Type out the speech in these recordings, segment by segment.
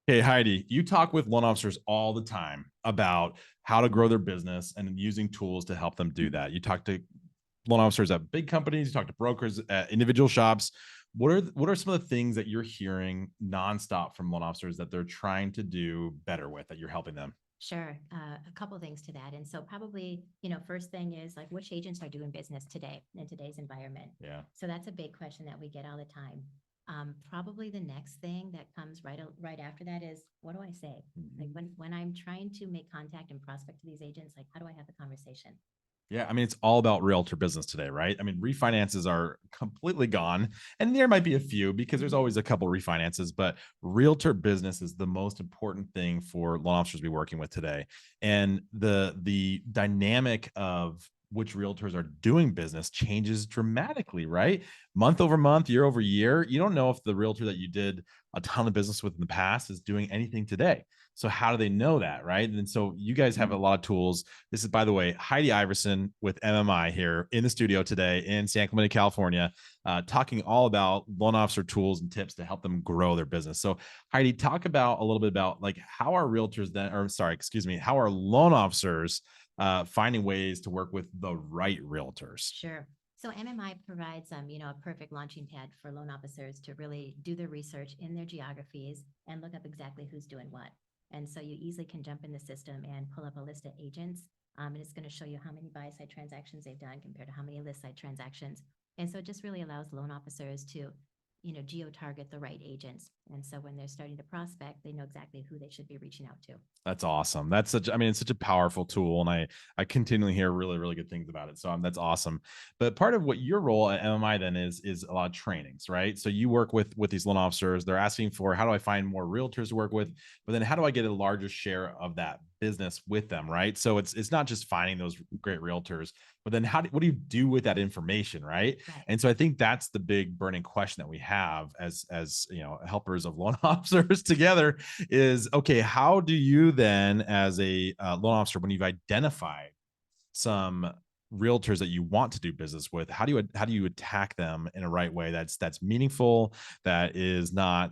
Hey, Heidi, you talk with loan officers all the time about how to grow their business and using tools to help them do that. You talk to loan officers at big companies, you talk to brokers at individual shops. What are some of the things that you're hearing nonstop from loan officers that they're trying to do better with that you're helping them? Sure. A couple things to that. And so probably, first thing is like which agents are doing business today in today's environment. Yeah. So that's a big question that we get all the time. Probably the next thing that comes right after that is what do I say? Like Mhm. when I'm trying to make contact and prospect to these agents, like how do I have the conversation? Yeah, I mean, it's all about realtor business today, right? I mean, refinances are completely gone, and there might be a few because there's Mhm. always a couple refinances, but realtor business is the most important thing for loan officers to be working with today. And the dynamic of which realtors are doing business changes dramatically, right? Month over month, year over year. You don't know if the realtor that you did a ton of business with in the past is doing anything today. So how do they know that, right? And so you guys have a lot of tools. This is, by the way, Heidi Iverson with MMI here in the studio today in San Clemente, California, talking all about loan officer tools and tips to help them grow their business. So, Heidi, talk about a little bit about like how are realtors then, or sorry, excuse me, how are loan officers finding ways to work with the right realtors? Sure. So MMI provides a perfect launching pad for loan officers to really do their research in their geographies and look up exactly who's doing what. And so you easily can jump in the system and pull up a list of agents. And it's going to show you how many buy side transactions they've done compared to how many list side transactions. And so it just really allows loan officers to, geo target the right agents. And so when they're starting to prospect, they know exactly who they should be reaching out to. That's awesome. That's such, I mean, it's such a powerful tool. And I continually hear really, really good things about it. So that's awesome. But part of what your role at MMI then is a lot of trainings, right? So you work with these loan officers. They're asking for how do I find more realtors to work with, but then how do I get a larger share of that business with them, right? So it's not just finding those great realtors, but then what do you do with that information, right? Right. And so I think that's the big burning question that we have as helpers of loan officers together is okay, how do you then as a loan officer, when you've identified some realtors that you want to do business with, how do you attack them in a right way that's meaningful, that is not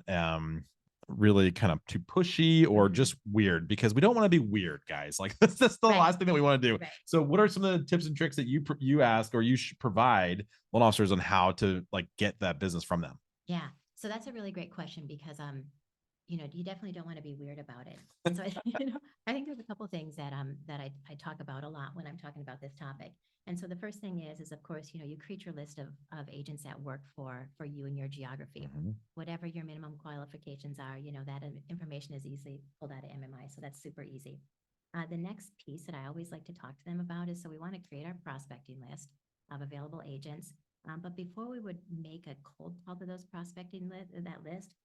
really kind of too pushy or Hmm. just weird, because we don't want to be weird guys, like that's the Right. last thing that we want to do. Right. So what are some of the tips and tricks that you ask or you should provide loan officers on how to like get that business from them? Yeah. So that's a really great question because you definitely don't want to be weird about it. And so I think there's a couple things that I talk about a lot when I'm talking about this topic. And so the first thing is of course, you create your list of agents that work for you in your geography. Mhm. Whatever your minimum qualifications are, that information is easily pulled out of MMI. So that's super easy. The next piece that I always like to talk to them about is so we want to create our prospecting list of available agents. But before we would make a cold call to those that list,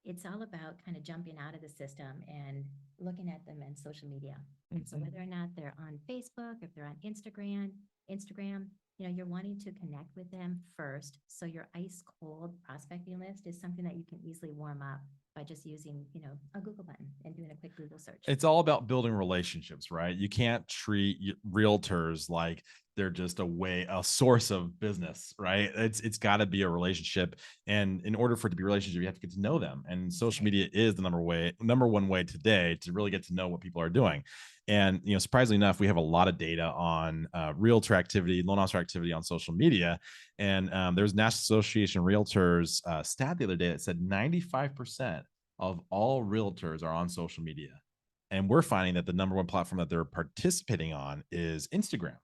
it's all about kind of jumping out of the system and looking at them in social media. And so Mhm. whether or not they're on Facebook, if they're on Instagram, you're wanting to connect with them first. So your ice cold prospecting list is something that you can easily warm up by just using, a Google button and doing a quick Google search. It's all about building relationships, right? You can't treat realtors like they're just a source of business, right? It's got to be a relationship, and in order for it to be a relationship, you have to get to know them. And That's social right. media is the number one way today to really get to know what people are doing. And surprisingly enough, we have a lot of data on realtor activity, loan officer activity on social media. And there's National Association of Realtors stat the other day that said 95% of all realtors are on social media. And we're finding that the number one platform that they're participating on is Instagram.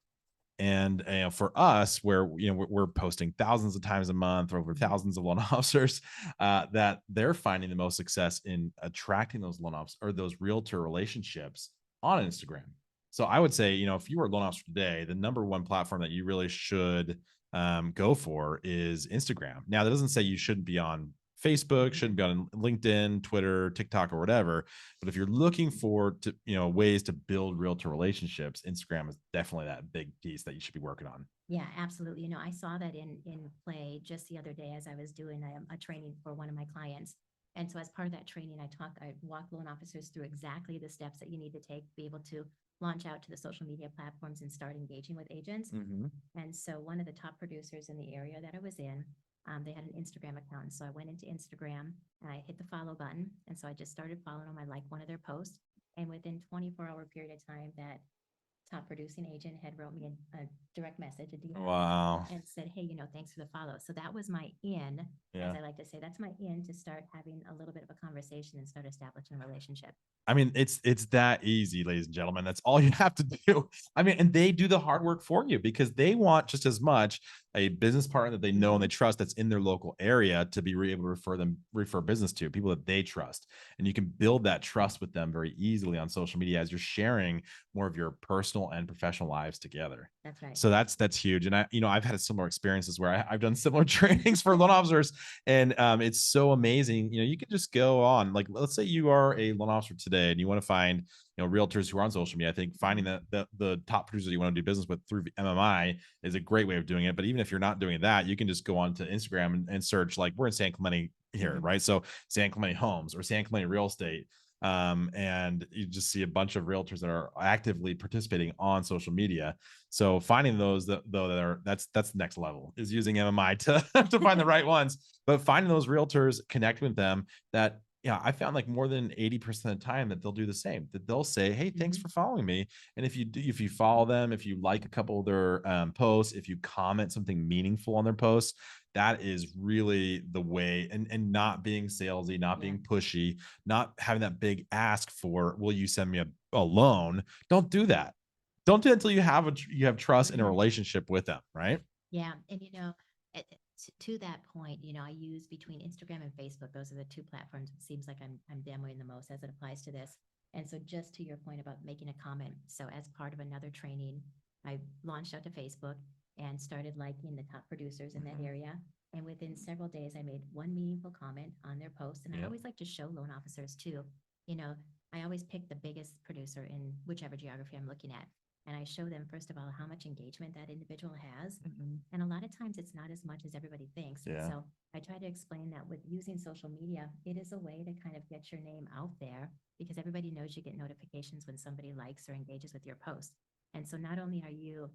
And for us, where we're posting thousands of times a month, over Mhm. thousands of loan officers, that they're finding the most success in attracting those loan officers or those realtor relationships on Instagram. So I would say, if you were a loan officer today, the number one platform that you really should go for is Instagram. Now, that doesn't say you shouldn't be on Facebook, shouldn't be on LinkedIn, Twitter, TikTok, or whatever. But if you're looking for ways to build realtor relationships, Instagram is definitely that big piece that you should be working on. Yeah, absolutely. I saw that in play just the other day as I was doing a training for one of my clients. And so as part of that training, I walk loan officers through exactly the steps that you need to take to be able to launch out to the social media platforms and start engaging with agents. Mhm. And so one of the top producers in the area that I was in, They had an Instagram account. And so I went into Instagram and I hit the follow button. And so I just started following them. I liked one of their posts. And within 24-hour period of time, that top producing agent had wrote me a direct message, a DM, Wow. and said, hey, thanks for the follow. So that was my in, Yeah. as I like to say, that's my in to start having a little bit of a conversation and start establishing a relationship. I mean, it's that easy, ladies and gentlemen. That's all you have to do. I mean, and they do the hard work for you because they want just as much a business partner that they know and they trust that's in their local area to be able to refer business to people that they trust. And you can build that trust with them very easily on social media as you're sharing more of your personal and professional lives together. That's right. So that's huge. And I've had similar experiences where I've done similar trainings for loan officers, and it's so amazing. You can just go on, like, let's say you are a loan officer today and you want to find realtors who are on social media. I think finding the top producers you want to do business with through MMI is a great way of doing it. But even if you're not doing that, you can just go on to Instagram and search, like, we're in San Clemente here, right? So San Clemente Homes or San Clemente Real Estate, and you just see a bunch of realtors that are actively participating on social media. So finding those that are that's the next level, is using MMI to to find the right ones. But finding those realtors, connect with them. That, yeah, I found, like, more than 80% of the time that they'll do the same. That they'll say, "Hey, thanks for following me." And if you follow them, if you like a couple of their posts, if you comment something meaningful on their posts, that is really the way. And not being salesy, not being pushy, not having that big ask for, will you send me a loan? Don't do that. Don't do it until you have trust in a relationship with them, right? Yeah. And to that point, I use between Instagram and Facebook. Those are the two platforms. It seems like I'm demoing the most as it applies to this. And so just to your point about making a comment. So as part of another training, I launched out to Facebook and started liking the top producers in that area. And within several days, I made one meaningful comment on their post. And I always like to show loan officers too. You know, I always pick the biggest producer in whichever geography I'm looking at. And I show them, first of all, how much engagement that individual has. And a lot of times it's not as much as everybody thinks. And Yeah. so I try to explain that with using social media, it is a way to kind of get your name out there, because everybody knows you get notifications when somebody likes or engages with your post. And so not only are you,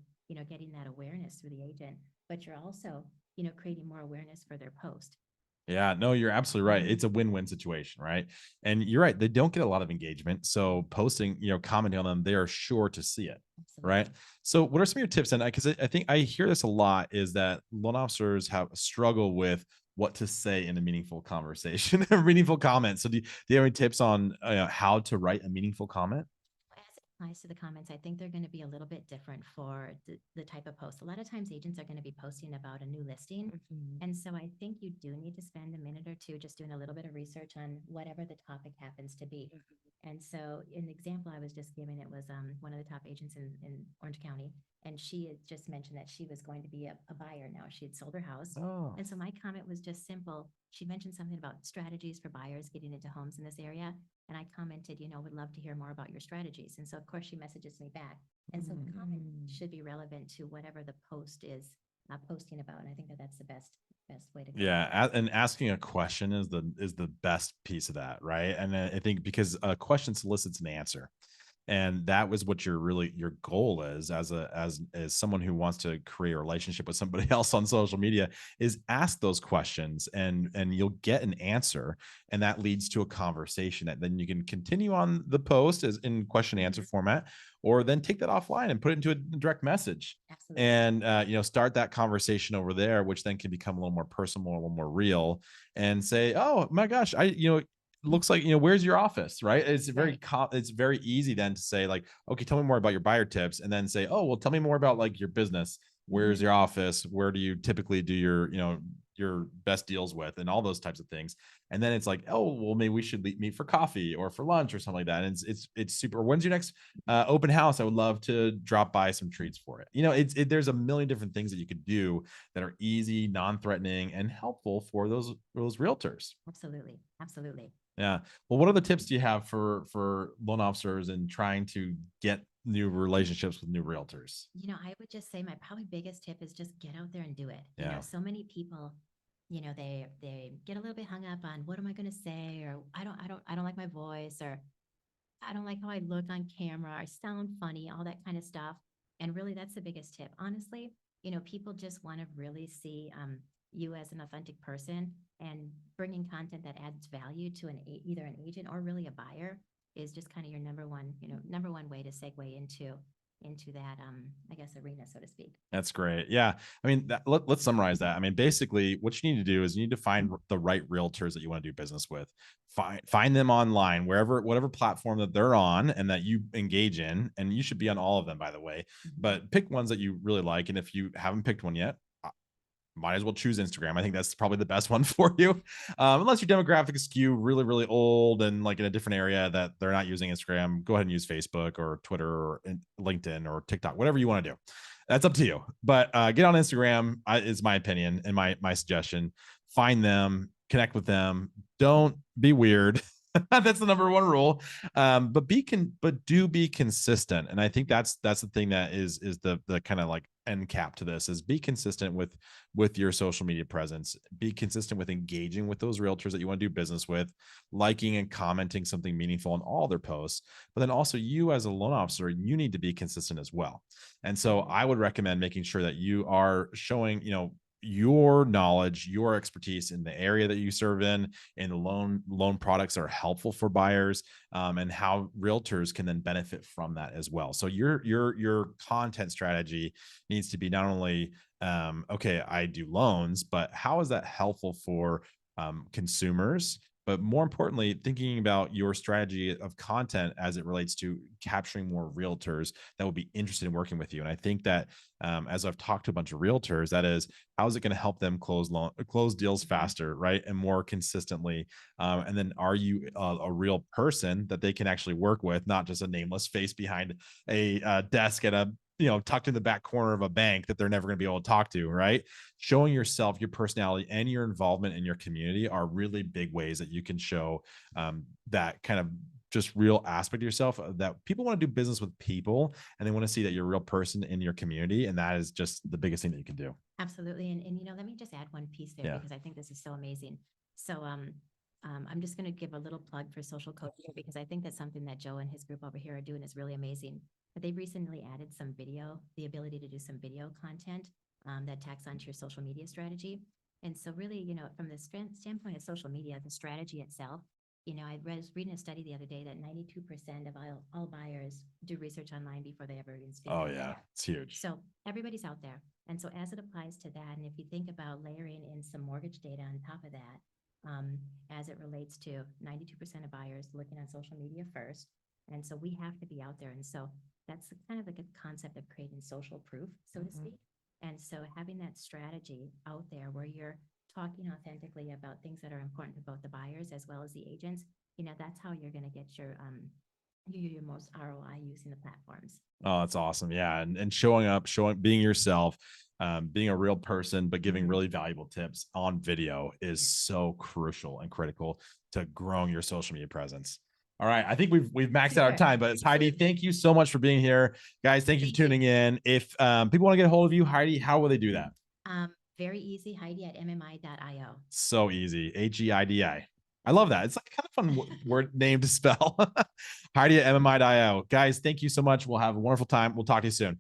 getting that awareness through the agent, but you're also, creating more awareness for their post. Yeah, no, you're absolutely right. It's a win-win situation, right? And you're right, they don't get a lot of engagement. So posting, commenting on them, they are sure to see it, right? Absolutely. So what are some of your tips? And because I think I hear this a lot, is that loan officers have a struggle with what to say in a meaningful conversation or meaningful comment. So do you have any tips on how to write a meaningful comment? As it applies to the comments, I think they're going to be a little bit different for the type of post. A lot of times agents are going to be posting about a new listing. And so I think you do need to spend a minute or two just doing a little bit of research on whatever the topic happens to be. And so an example I was just giving, it was one of the top agents in Orange County. And she had just mentioned that she was going to be a buyer now. She had sold her house. Oh, And so my comment was just simple. She mentioned something about strategies for buyers getting into homes in this area. And I commented, would love to hear more about your strategies. And so, of course, she messages me back. And so the comment should be relevant to whatever the post is posting about. And I think that that's the best way to go. yeah, and asking a question is the best piece of that, right? And I think because a question solicits an answer, and that was what your goal is, as someone who wants to create a relationship with somebody else on social media, is ask those questions, and you'll get an answer, and that leads to a conversation that then you can continue on the post as in question answer format, or then take that offline and put it into a direct message, Absolutely. and start that conversation over there, which then can become a little more personal, a little more real, and say, oh my gosh, looks like, where's your office, right? Right. It's very easy then to say, like, okay, tell me more about your buyer tips, and then say, oh well, tell me more about, like, your business. Where's your office? Where do you typically do your best deals with, and all those types of things. And then it's like, oh well, maybe we should meet for coffee or for lunch or something like that. And it's super. When's your next open house? I would love to drop by some treats for it. There's a million different things that you could do that are easy, non-threatening, and helpful for those realtors. Absolutely. Absolutely. Yeah. Well, what other tips do you have for loan officers in trying to get new relationships with new realtors? I would just say my probably biggest tip is just get out there and do it. Yeah. So many people, they get a little bit hung up on what am I going to say, or I don't like my voice, or I don't like how I look on camera, I sound funny, all that kind of stuff. And really, that's the biggest tip. Honestly, people just want to really see you as an authentic person, and bringing content that adds value to either an agent or really a buyer is just kind of your number one way to segue into that, I guess, arena, so to speak. That's great. Yeah. I mean, let's summarize that. I mean, basically, what you need to do is you need to find the right realtors that you want to do business with. Find them online, whatever platform that they're on and that you engage in. And you should be on all of them, by the way. But pick ones that you really like. And if you haven't picked one yet, might as well choose Instagram. I think that's probably the best one for you. Unless your demographic is skew really, really old and like in a different area that they're not using Instagram, go ahead and use Facebook or Twitter or LinkedIn or TikTok, whatever you want to do. That's up to you. But get on Instagram is my opinion and my suggestion. Find them, connect with them. Don't be weird. That's the number one rule. But do be consistent. And I think that's the thing that is the kind of like end cap to this is be consistent with your social media presence. Be consistent with engaging with those realtors that you want to do business with, liking and commenting something meaningful on all their posts. But then also you as a loan officer, you need to be consistent as well. And so I would recommend making sure that you are showing, your knowledge, your expertise in the area that you serve in the loan products that are helpful for buyers, and how realtors can then benefit from that as well. So your content strategy needs to be not only okay, I do loans, but how is that helpful for consumers? But more importantly, thinking about your strategy of content as it relates to capturing more realtors that will be interested in working with you. And I think that as I've talked to a bunch of realtors, that is, how is it going to help them close deals faster, right, and more consistently? And then, are you a real person that they can actually work with, not just a nameless face behind a desk at a tucked in the back corner of a bank that they're never going to be able to talk to, right? Showing yourself, your personality, and your involvement in your community are really big ways that you can show that kind of just real aspect of yourself, that people want to do business with people and they want to see that you're a real person in your community. And that is just the biggest thing that you can do. Absolutely. And let me just add one piece there Yeah. because I think this is so amazing. So I'm just going to give a little plug for social coaching because I think that's something that Joe and his group over here are doing is really amazing. But they've recently added some video, the ability to do some video content that tacks onto your social media strategy. And so really, from the standpoint of social media, the strategy itself, I was reading a study the other day that 92% of all buyers do research online before they ever even speak. Oh yeah, it's huge. So everybody's out there. And so as it applies to that, and if you think about layering in some mortgage data on top of that, as it relates to 92% of buyers looking on social media first. And so we have to be out there. And so that's kind of like a concept of creating social proof, so to speak. And so having that strategy out there where you're talking authentically about things that are important to both the buyers as well as the agents, that's how you're going to get your most ROI using the platforms. Oh, that's awesome. Yeah. And showing up, being yourself, being a real person, but giving really valuable tips on video is so crucial and critical to growing your social media presence. All right. I think we've maxed out our time, but it's Heidi. Thank you so much for being here, guys. Thank you for tuning in. If people want to get a hold of you, Heidi, how will they do that? Very easy. Heidi at MMI.io. So easy. HEIDI. I love that. It's like kind of fun word name to spell. Heidi at MMI.io. Guys, thank you so much. We'll have a wonderful time. We'll talk to you soon.